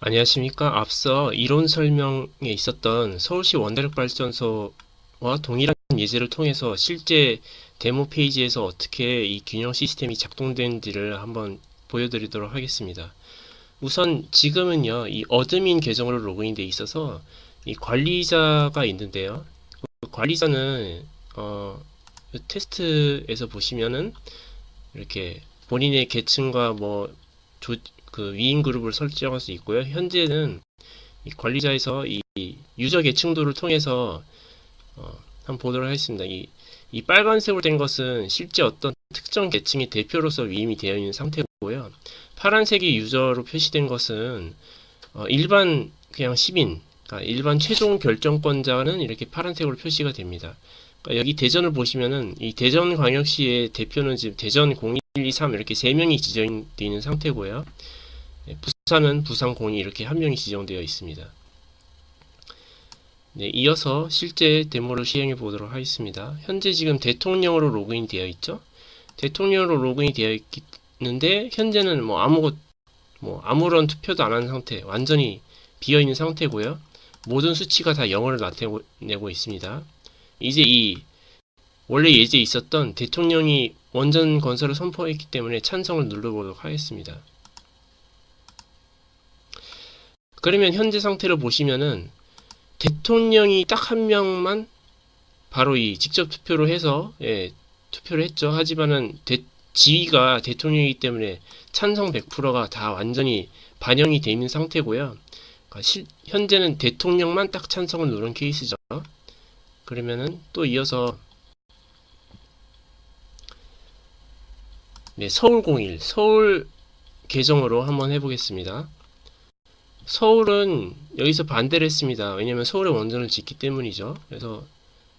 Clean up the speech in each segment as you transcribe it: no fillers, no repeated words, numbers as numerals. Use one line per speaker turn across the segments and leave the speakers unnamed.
안녕하십니까. 앞서 이론 설명에 있었던 서울시 원자력발전소와 동일한 예제를 통해서 실제 데모 페이지에서 어떻게 이 균형 시스템이 작동되는지를 한번 보여드리도록 하겠습니다. 우선 지금은요, 이 어드민 계정으로 로그인되어 있어서 이 관리자가 있는데요. 그 관리자는 테스트에서 보시면은 이렇게 본인의 계층과 그 위임 그룹을 설정할 수 있고요. 현재는 이 관리자에서 이 유저 계층도를 통해서 한번 보도록 하겠습니다. 이 빨간색으로 된 것은 실제 어떤 특정 계층의 대표로서 위임이 되어 있는 상태고요. 파란색이 유저로 표시된 것은 일반 그냥 시민, 그러니까 일반 최종 결정권자는 이렇게 파란색으로 표시가 됩니다. 그러니까 여기 대전을 보시면은 이 대전광역시의 대표는 지금 대전 0123 이렇게 3명이 지정되어 있는 상태고요. 부산은 부산 02 이렇게 한 명이 지정되어 있습니다. 네, 이어서 실제 데모를 시행해 보도록 하겠습니다. 현재 지금 대통령으로 로그인 되어 있죠. 대통령으로 로그인 되어 있는데 현재는 아무런 투표도 안 한 상태, 완전히 비어 있는 상태고요. 모든 수치가 다 0을 나타내고 있습니다. 이제 원래 예제에 있었던 대통령이 원전 건설을 선포했기 때문에 찬성을 눌러보도록 하겠습니다. 그러면 현재 상태로 보시면은 대통령이 딱 한 명만 바로 이 직접 투표로 해서 투표를 했죠. 하지만은 지위가 대통령이기 때문에 찬성 100%가 다 완전히 반영이 되어 있는 상태고요. 그러니까 현재는 대통령만 딱 찬성을 누른 케이스죠. 그러면은 또 이어서 서울 01 서울 계정으로 한번 해보겠습니다. 서울은 여기서 반대를 했습니다. 왜냐면 서울에 원전을 짓기 때문이죠. 그래서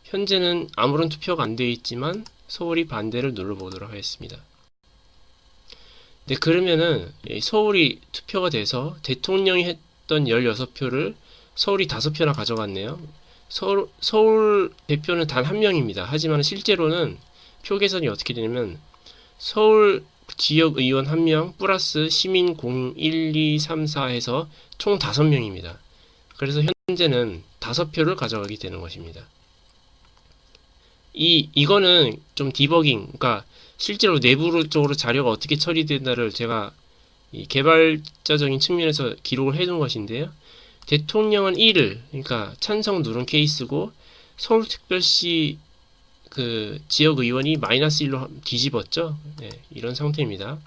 현재는 아무런 투표가 안 되어 있지만 서울이 반대를 눌러보도록 하겠습니다. 네, 그러면은 서울이 투표가 돼서 대통령이 했던 16표를 서울이 5표나 가져갔네요. 서울 대표는 단 한 명입니다. 하지만 실제로는 표 계산이 어떻게 되냐면 서울 지역 의원 1명 플러스 시민 0, 1, 2, 3, 4 해서 총 5명입니다. 그래서 현재는 5표를 가져가게 되는 것입니다. 이거는 좀 디버깅, 그러니까 실제로 내부적으로 자료가 어떻게 처리된다를 제가 이 개발자적인 측면에서 기록을 해둔 것인데요. 대통령은 1을, 그러니까 찬성 누른 케이스고 서울특별시 그 지역 의원이 마이너스 1로 뒤집었죠. 네, 이런 상태입니다.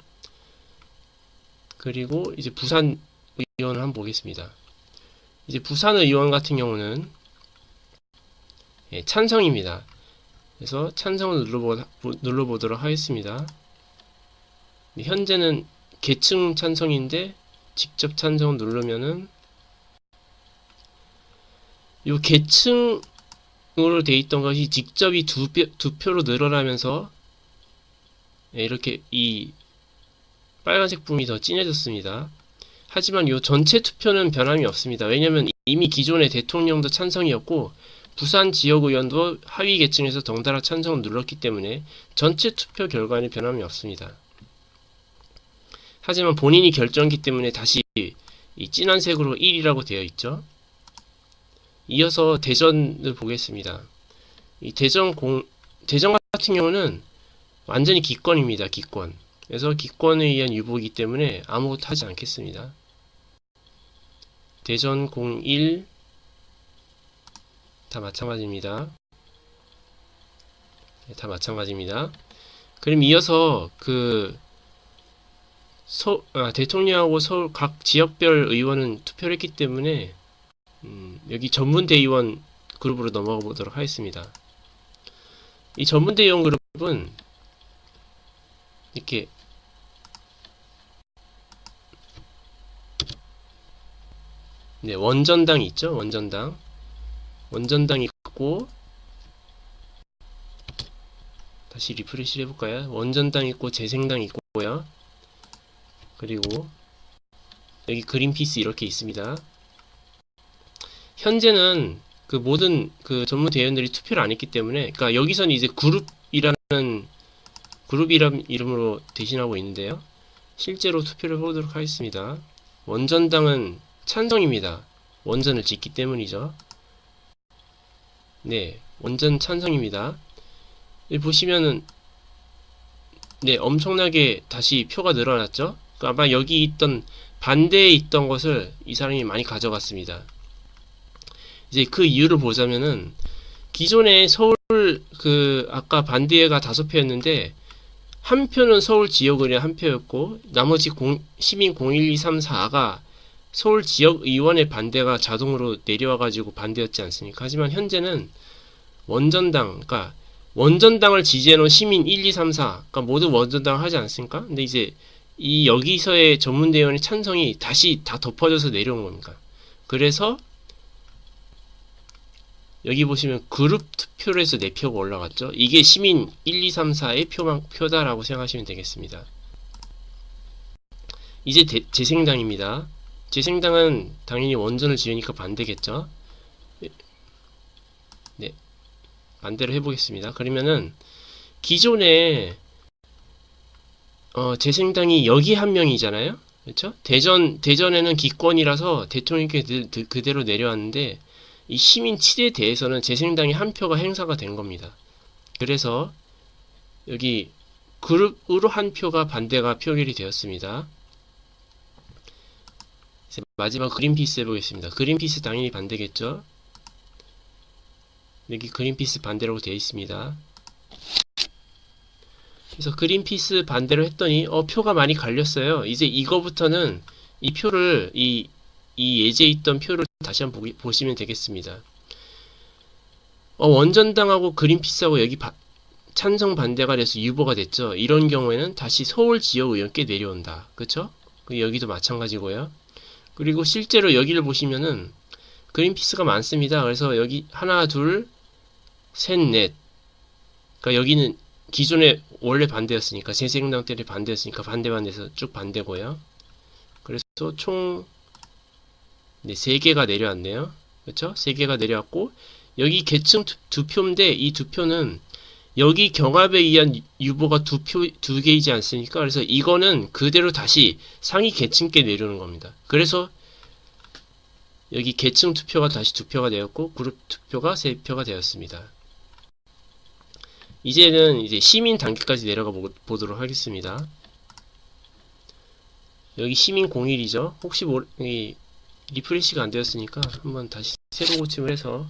그리고 이제 부산 의원을 한번 보겠습니다. 이제 부산 의원 같은 경우는 찬성입니다. 그래서 찬성을 눌러보도록 하겠습니다. 현재는 계층 찬성인데 직접 찬성을 누르면은 이 계층으로 되어 있던 것이 직접이 두 표로 늘어나면서 이렇게 이 빨간색 부분이 더 진해졌습니다. 하지만 이 전체 투표는 변함이 없습니다. 왜냐하면 이미 기존의 대통령도 찬성이었고 부산 지역의원도 하위 계층에서 덩달아 찬성을 눌렀기 때문에 전체 투표 결과는 변함이 없습니다. 하지만 본인이 결정기 때문에 다시 이 진한 색으로 1이라고 되어 있죠. 이어서 대전을 보겠습니다. 이 대전 같은 경우는 완전히 기권입니다. 기권. 그래서 기권에 의한 유보이기 때문에 아무것도 하지 않겠습니다. 대전 01 다 마찬가지입니다. 다 마찬가지입니다. 그럼 이어서 대통령하고 서울 각 지역별 의원은 투표를 했기 때문에 여기 전문대의원 그룹으로 넘어가 보도록 하겠습니다. 이 전문대의원 그룹은 이렇게 원전당 있죠? 원전당 있고 다시 리프레시를 해볼까요? 원전당 있고 재생당 있고요. 그리고 여기 그린피스 이렇게 있습니다. 현재는 그 모든 그 전문 대의원들이 투표를 안 했기 때문에, 그러니까 여기서는 이제 그룹이라는 이름으로 대신하고 있는데요. 실제로 투표를 해보도록 하겠습니다. 원전당은 찬성입니다. 원전을 짓기 때문이죠. 네, 원전 찬성입니다. 여기 보시면은 네, 엄청나게 다시 표가 늘어났죠. 그러니까 아마 여기 있던 반대에 있던 것을 이 사람이 많이 가져갔습니다. 이제 그 이유를 보자면은 기존에 서울 아까 반대가 5표였는데 한 표는 서울 지역의원 한 표였고 나머지 시민 01234가 서울 지역의원의 반대가 자동으로 내려와가지고 반대였지 않습니까? 하지만 현재는 원전당, 그러니까 원전당을 지지해놓은 시민 1, 2, 3, 4, 그러니까 모두 원전당을 하지 않습니까? 근데 이제 이 여기서의 전문대원의 찬성이 다시 다 덮어져서 내려온 겁니다. 그래서 여기 보시면 그룹 투표로 해서 4표가 올라갔죠. 이게 시민 1, 2, 3, 4의 표다라고 생각하시면 되겠습니다. 이제 재생당입니다. 재생당은 당연히 원전을 지으니까 반대겠죠. 네, 반대로 해보겠습니다. 그러면은 기존에 재생당이 여기 한 명이잖아요. 그렇죠? 대전에는 기권이라서 대통령께 그대로 내려왔는데 이 시민 7에 대해서는 재생당이 한 표가 행사가 된 겁니다. 그래서 여기 그룹으로 한 표가 반대가 표결이 되었습니다. 이제 마지막 그린피스 해보겠습니다. 그린피스 당연히 반대겠죠. 여기 그린피스 반대라고 되어 있습니다. 그래서 그린피스 반대로 했더니 표가 많이 갈렸어요. 이제 이거부터는 이 표를 이 예제에 있던 표를 다시 한번 보시면 되겠습니다. 원전당하고 그린피스하고 여기 찬성 반대가 돼서 유보가 됐죠. 이런 경우에는 다시 서울 지역의원께 내려온다. 그쵸? 여기도 마찬가지고요. 그리고 실제로 여기를 보시면은 그린피스가 많습니다. 그래서 여기 하나, 둘, 셋, 넷. 그러니까 여기는 기존에 원래 반대였으니까 재생당 때문에 반대였으니까 반대해서 쭉 반대고요. 그래서 총 3개가 내려왔네요. 그렇죠? 3개가 내려왔고 여기 계층 2표인데 이 2표는 여기 경합에 의한 유보가 2개이지 않습니까? 그래서 이거는 그대로 다시 상위 계층께 내려오는 겁니다. 그래서 여기 계층 투표가 다시 2표가 되었고 그룹 투표가 3표가 되었습니다. 이제는 이제 시민 단계까지 내려가 보도록 하겠습니다. 여기 시민 01이죠. 혹시 리프레시가 안 되었으니까 한번 다시 새로 고침을 해서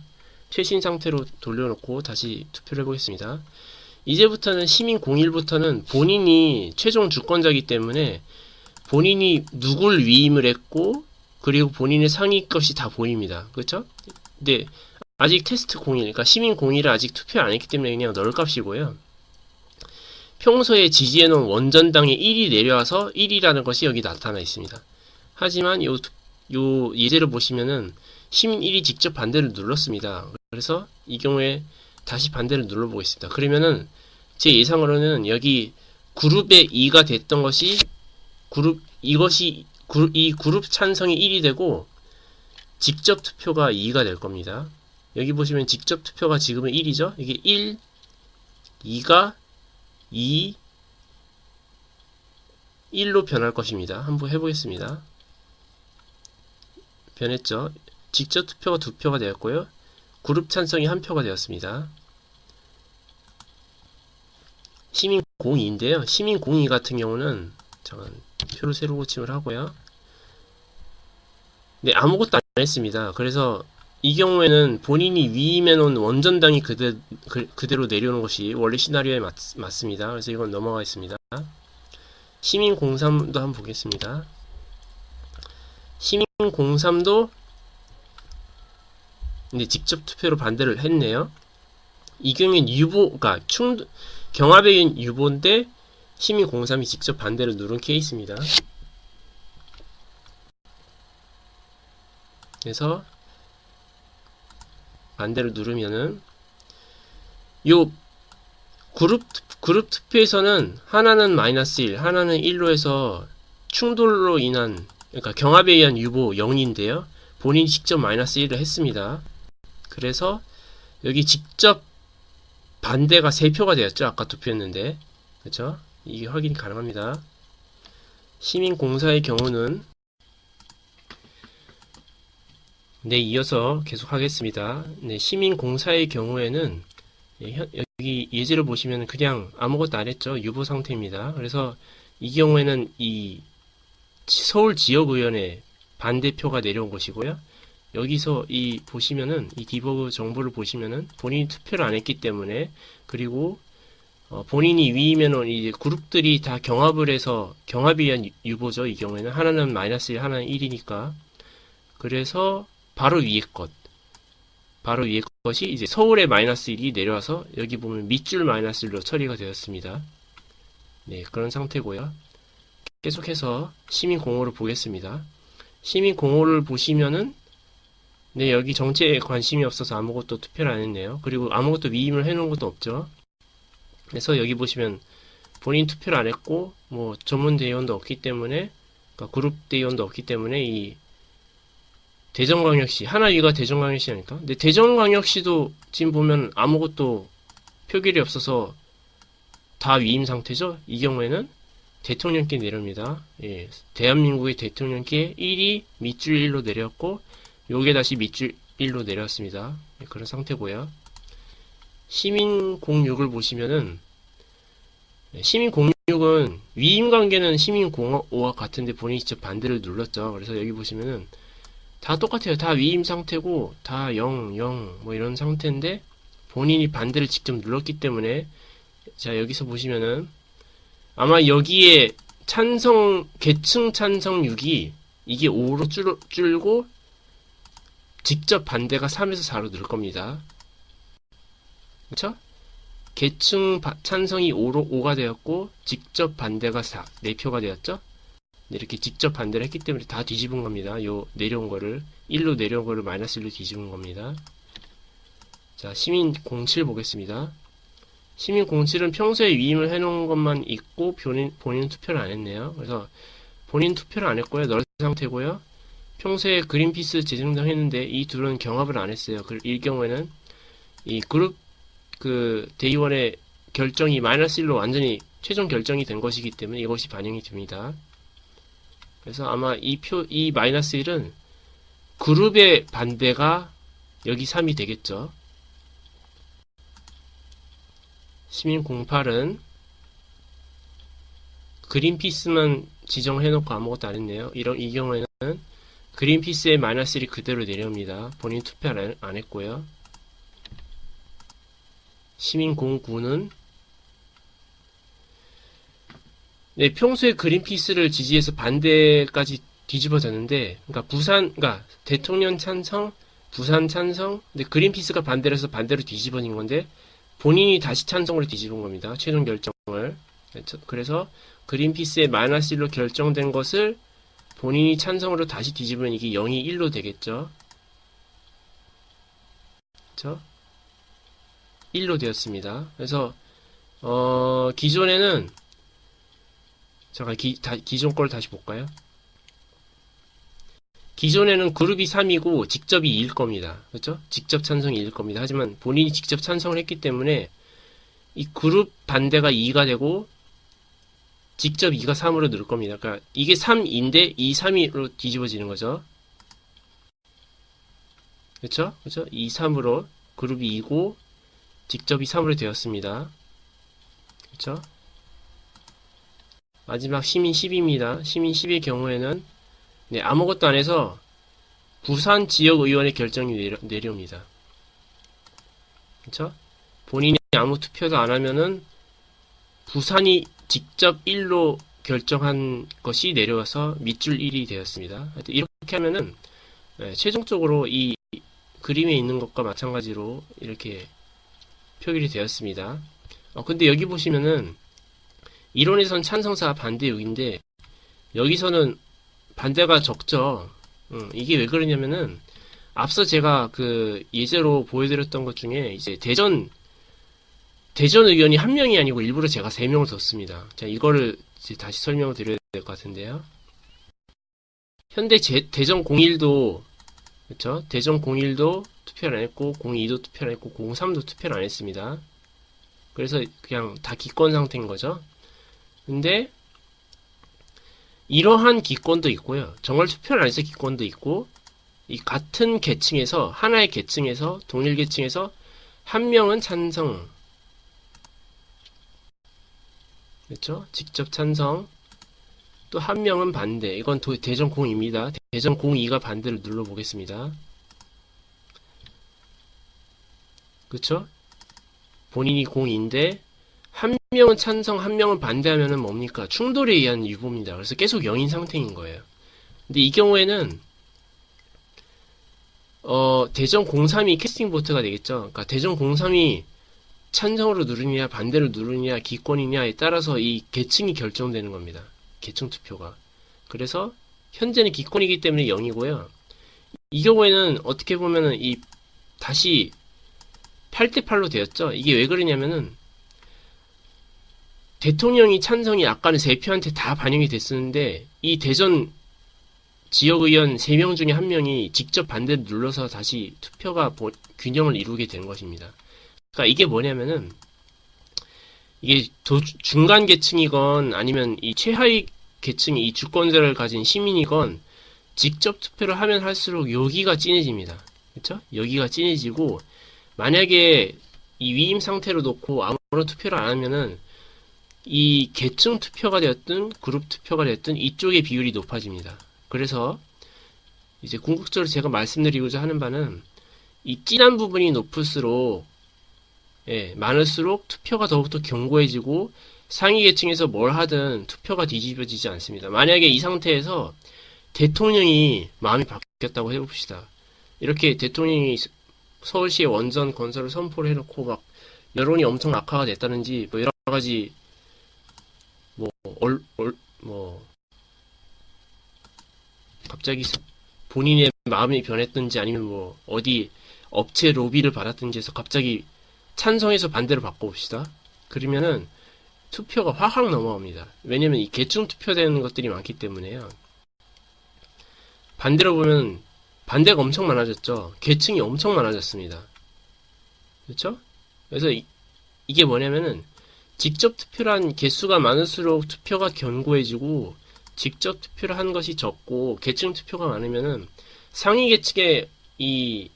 최신 상태로 돌려놓고 다시 투표를 해보겠습니다. 이제부터는 시민 01부터는 본인이 최종 주권자이기 때문에 본인이 누굴 위임을 했고 그리고 본인의 상위 것이 다 보입니다. 그렇죠? 근데 아직 테스트 01, 그러니까 시민 01을 아직 투표 안 했기 때문에 그냥 넣을 값이고요. 평소에 지지해놓은 원전당의 1이 내려와서 1이라는 것이 여기 나타나 있습니다. 하지만 요 예제를 보시면은 시민 1이 직접 반대를 눌렀습니다. 그래서 이 경우에 다시 반대를 눌러보겠습니다. 그러면은 제 예상으로는 여기 그룹의 2가 됐던 것이 이 그룹 찬성이 1이 되고 직접 투표가 2가 될 겁니다. 여기 보시면 직접 투표가 지금은 1이죠. 이게 1, 2가 2, 1로 변할 것입니다. 한번 해보겠습니다. 변했죠. 직접 투표가 2표가 되었고요. 그룹 찬성이 1표가 되었습니다. 시민 02인데요. 시민 02 같은 경우는 잠깐 표를 새로 고침을 하고요. 네, 아무것도 안 했습니다. 그래서 이 경우에는 본인이 위임해놓은 원전당이 그대로 내려오는 것이 원래 시나리오에 맞습니다. 그래서 이건 넘어가겠습니다. 시민 03도 한번 보겠습니다. 시민 03도 직접 투표로 반대를 했네요. 이 경우엔 유보가 경합에 의한 유보인데 시민 03이 직접 반대를 누른 케이스입니다. 그래서 반대를 누르면은 요 그룹 투표에서는 하나는 -1, 하나는 1로 해서 충돌로 인한, 그러니까 경합에 의한 유보 0인데요. 본인이 직접 -1을 했습니다. 그래서 여기 직접 반대가 3표가 되었죠. 아까 투표했는데. 그렇죠? 이게 확인이 가능합니다. 시민 공사의 경우는 네, 이어서 계속 하겠습니다. 네, 시민공사의 경우에는 여기 예제를 보시면 그냥 아무것도 안 했죠. 유보 상태입니다. 그래서 이 경우에는 이 서울지역의원회 반대표가 내려온 것이고요. 여기서 이 보시면은 이 디버그 정보를 보시면은 본인이 투표를 안 했기 때문에, 그리고 본인이 위이면은 이제 그룹들이 다 경합을 해서 경합에 의한 유보죠. 이 경우에는 하나는 마이너스 1, 하나는 1이니까. 그래서 바로 위에 것이 이제 서울의 마이너스 1이 내려와서 여기 보면 밑줄 마이너스 1로 처리가 되었습니다. 네, 그런 상태고요. 계속해서 시민 공호를 보겠습니다. 시민 공호를 보시면은 네, 여기 정치에 관심이 없어서 아무것도 투표를 안 했네요. 그리고 아무것도 위임을 해놓은 것도 없죠. 그래서 여기 보시면 본인 투표를 안 했고 뭐 전문 대의원도 없기 때문에, 그러니까 그룹 대의원도 없기 때문에 이 대전광역시 하나위가 대전광역시 아닐까? 근데 대전광역시도 지금 보면 아무것도 표결이 없어서 다 위임 상태죠. 이 경우에는 대통령께 내려옵니다. 예, 대한민국의 대통령께 1이 밑줄 1로 내렸고 요게 다시 밑줄 1로 내렸습니다. 예, 그런 상태고요. 시민공육을 보시면은 시민공육은 위임관계는 시민공호와 같은데 본인이 직접 반대를 눌렀죠. 그래서 여기 보시면은 다 똑같아요. 다 위임 상태고 다 0, 0 뭐 이런 상태인데 본인이 반대를 직접 눌렀기 때문에, 자 여기서 보시면은 아마 여기에 찬성 계층 찬성 6이 이게 5로 줄고 직접 반대가 3에서 4로 늘 겁니다. 그쵸? 계층 찬성이 5가 되었고 직접 반대가 4표가 되었죠? 이렇게 직접 반대를 했기 때문에 다 뒤집은 겁니다. 요 내려온 거를 1로 내려온 거를 마이너스 1로 뒤집은 겁니다. 자, 시민 07 보겠습니다. 시민 07은 평소에 위임을 해놓은 것만 있고 본인 투표를 안 했네요. 그래서 본인 투표를 안 했고요. 널 상태고요. 평소에 그린피스 재정당 했는데 이 둘은 경합을 안 했어요. 이 경우에는 이 그룹 그 대의원의 결정이 마이너스 1로 완전히 최종 결정이 된 것이기 때문에 이것이 반영이 됩니다. 그래서 아마 이 마이너스 1은 그룹의 반대가 여기 3이 되겠죠. 시민 08은 그린피스만 지정해놓고 아무것도 안 했네요. 이 경우에는 그린피스의 마이너스 1이 그대로 내려옵니다. 본인 투표를 안 했고요. 시민 09는 네, 평소에 그린피스를 지지해서 반대까지 뒤집어졌는데, 그러니까 대통령 찬성, 부산 찬성, 근데 그린피스가 반대를 해서 반대로 뒤집어진 건데, 본인이 다시 찬성으로 뒤집은 겁니다. 최종 결정을. 그래서 그린피스의 마이너스 1로 결정된 것을 본인이 찬성으로 다시 뒤집으면 이게 0이 1로 되겠죠. 그쵸? 1로 되었습니다. 그래서, 기존에는 잠깐 기존 걸 다시 볼까요? 기존에는 그룹이 3이고 직접이 2일 겁니다. 그렇죠? 직접 찬성이 2일 겁니다. 하지만 본인이 직접 찬성을 했기 때문에 이 그룹 반대가 2가 되고 직접 2가 3으로 늘 겁니다. 그러니까 이게 3인데 2, 3으로 뒤집어지는 거죠. 그렇죠? 그렇죠? 2, 3으로 그룹이 2고 직접이 3으로 되었습니다. 그렇죠? 마지막 시민 10입니다. 시민 10의 경우에는 네, 아무것도 안 해서 부산 지역의원의 결정이 내려옵니다. 그쵸? 본인이 아무 투표도 안 하면은 부산이 직접 1로 결정한 것이 내려와서 밑줄 1이 되었습니다. 이렇게 하면은 네, 최종적으로 이 그림에 있는 것과 마찬가지로 이렇게 표결이 되었습니다. 근데 여기 보시면은 이론에선 찬성사 반대 6인데 여기서는 반대가 적죠. 이게 왜 그러냐면은 앞서 제가 그 예제로 보여드렸던 것 중에 이제 대전 의원이 한 명이 아니고 일부러 제가 3명을 뒀습니다. 자, 이거를 이제 다시 설명을 드려야 될 것 같은데요. 현대 대전 01도 그렇죠? 대전 01도 투표를 안 했고 02도 투표를 안 했고 03도 투표를 안 했습니다. 그래서 그냥 다 기권 상태인 거죠. 근데 이러한 기권도 있고요. 정말 투표를 안 해서 기권도 있고 이 같은 계층에서, 하나의 계층에서, 동일 계층에서 한 명은 찬성, 그렇죠? 직접 찬성, 또 한 명은 반대. 이건 대전 02입니다. 대전 02가 반대를 눌러보겠습니다. 그쵸? 본인이 02인데 한 명은 찬성, 한 명은 반대하면은 뭡니까? 충돌에 의한 유보입니다. 그래서 계속 0인 상태인 거예요. 근데 이 경우에는 대전 03이 캐스팅 보트가 되겠죠. 그러니까 대전 03이 찬성으로 누르느냐 반대로 누르느냐 기권이냐에 따라서 이 계층이 결정되는 겁니다. 계층 투표가. 그래서 현재는 기권이기 때문에 0이고요. 이 경우에는 어떻게 보면은 다시 8대8로 되었죠. 이게 왜 그러냐면은 대통령이 찬성이 아까는 3표한테 다 반영이 됐었는데 이 대전 지역의원 3명 중에 1명이 직접 반대를 눌러서 다시 투표가 균형을 이루게 된 것입니다. 그러니까 이게 뭐냐면은 이게 중간 계층이건 아니면 이 최하위 계층이 이 주권자를 가진 시민이건 직접 투표를 하면 할수록 여기가 진해집니다. 그렇죠? 여기가 진해지고 만약에 이 위임 상태로 놓고 아무런 투표를 안 하면은 이 계층 투표가 되었든 그룹 투표가 되었든 이쪽의 비율이 높아집니다. 그래서 이제 궁극적으로 제가 말씀드리고자 하는 바는 이 진한 부분이 높을수록 많을수록 투표가 더욱더 견고해지고 상위 계층에서 뭘 하든 투표가 뒤집어지지 않습니다. 만약에 이 상태에서 대통령이 마음이 바뀌었다고 해봅시다. 이렇게 대통령이 서울시의 원전 건설을 선포를 해놓고 막 여론이 엄청 악화가 됐다는지 뭐 여러 가지 갑자기 본인의 마음이 변했든지 아니면 뭐 어디 업체 로비를 받았든지 해서 갑자기 찬성해서 반대로 바꿔봅시다. 그러면은 투표가 확 넘어갑니다. 왜냐면 이 계층 투표되는 것들이 많기 때문에요. 반대로 보면 반대가 엄청 많아졌죠. 계층이 엄청 많아졌습니다. 그렇죠? 그래서 이게 뭐냐면은 직접 투표란 개수가 많을수록 투표가 견고해지고 직접 투표를 한 것이 적고 계층 투표가 많으면은 상위 계층의 이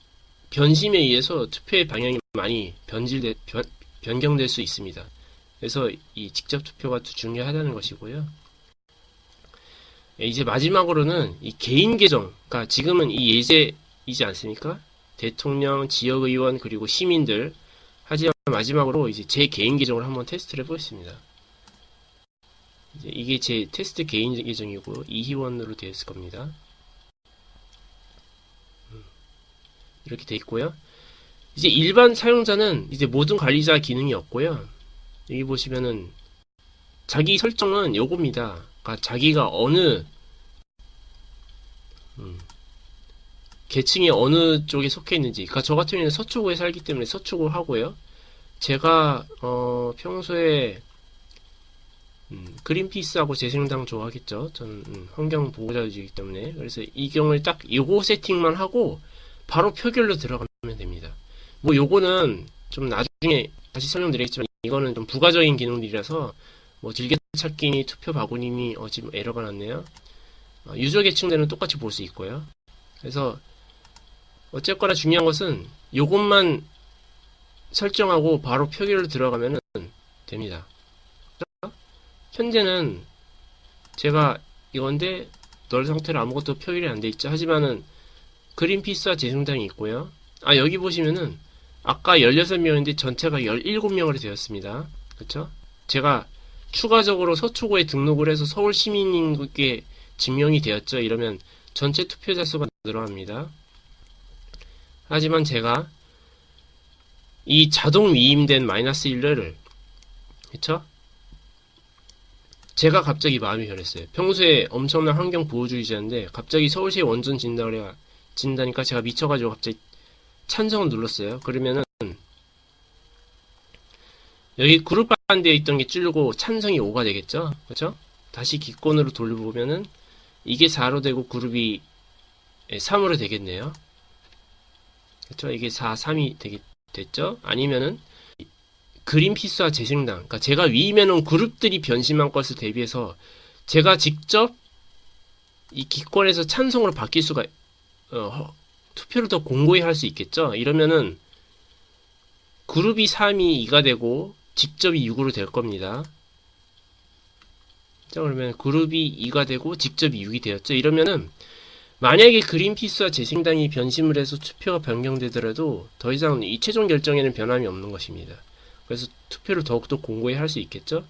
변심에 의해서 투표의 방향이 많이 변경될 수 있습니다. 그래서 이 직접 투표가 중요하다는 것이고요. 이제 마지막으로는 이 개인 계정, 그러니까 지금은 이 예제이지 않습니까? 대통령, 지역의원 그리고 시민들. 하지만 마지막으로 이제 제 개인 계정을 한번 테스트를 해보겠습니다. 이게 제 테스트 개인 계정이고 이희원으로 되어 있을 겁니다. 이렇게 되어 있고요. 이제 일반 사용자는 이제 모든 관리자 기능이 없고요. 여기 보시면은 자기 설정은 요겁니다. 그러니까 자기가 어느 계층이 어느 쪽에 속해 있는지. 그러니까 저 같은 경우는 서초구에 살기 때문에 서초구 하고요. 제가 평소에 그린피스하고 재생당 좋아하겠죠. 저는 환경 보호자이기 때문에. 그래서 이 경우에 딱 요거 세팅만 하고 바로 표결로 들어가면 됩니다. 뭐 요거는 좀 나중에 다시 설명드리겠지만 이거는 좀 부가적인 기능들이라서 뭐 즐겨찾기, 투표 바구님이 지금 에러가 났네요. 유저 계층들은 똑같이 볼 수 있고요. 그래서 어쨌거나 중요한 것은 요것만 설정하고 바로 표결로 들어가면 됩니다. 현재는 제가 이건데 널 상태로 아무것도 표결이 안 돼 있죠. 하지만은 그린피스와 재생당이 있고요. 여기 보시면은 아까 16명인데 전체가 17명으로 되었습니다. 그쵸? 제가 추가적으로 서초구에 등록을 해서 서울 시민인국에 증명이 되었죠. 이러면 전체 투표자 수가 늘어납니다. 하지만 제가 이 자동 위임된 -1을 그쵸? 제가 갑자기 마음이 변했어요. 평소에 엄청난 환경 보호주의자인데 갑자기 서울시에 원전 진다니까 제가 미쳐가지고 갑자기 찬성을 눌렀어요. 그러면은 여기 그룹 반대에 있던 게 줄고 찬성이 5가 되겠죠? 그렇죠? 다시 기권으로 돌려보면은 이게 4로 되고 그룹이 3으로 되겠네요. 그렇죠? 이게 4, 3이 됐죠? 아니면은 그린피스와 재생당, 그러니까 제가 위임해놓은 그룹들이 변심한 것을 대비해서 제가 직접 이 기권에서 찬성으로 바뀔 수가 투표를 더 공고히 할 수 있겠죠. 이러면은 그룹이 3이 2가 되고 직접이 6으로 될 겁니다. 자, 그러면 그룹이 2가 되고 직접이 6이 되었죠. 이러면은 만약에 그린피스와 재생당이 변심을 해서 투표가 변경되더라도 더 이상 이 최종 결정에는 변함이 없는 것입니다. 그래서 투표를 더욱더 공고히 할 수 있겠죠.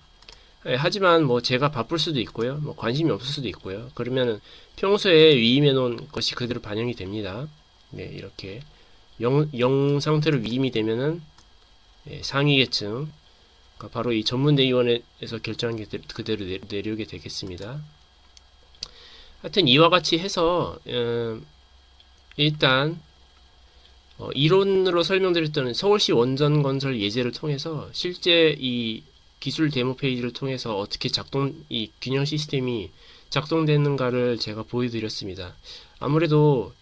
하지만 뭐 제가 바쁠 수도 있고요. 뭐 관심이 없을 수도 있고요. 그러면은 평소에 위임해 놓은 것이 그대로 반영이 됩니다. 네, 이렇게 0 상태로 위임이 되면은 상위계층, 그러니까 바로 이 전문대의원에서 결정한 게 그대로 내려오게 되겠습니다. 하여튼 이와 같이 해서 일단 이론으로 설명드렸던 서울시 원전 건설 예제를 통해서 실제 이 기술 데모 페이지를 통해서 어떻게 이 균형 시스템이 작동되는가를 제가 보여드렸습니다. 아무래도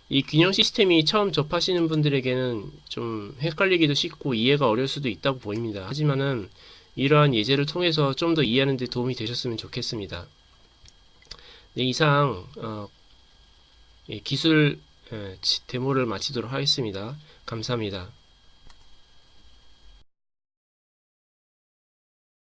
이 균형 시스템이 처음 접하시는 분들에게는 좀 헷갈리기도 쉽고 이해가 어려울 수도 있다고 보입니다. 하지만은 이러한 예제를 통해서 좀 더 이해하는 데 도움이 되셨으면 좋겠습니다. 네, 이상 기술 데모를 마치도록 하겠습니다. 감사합니다.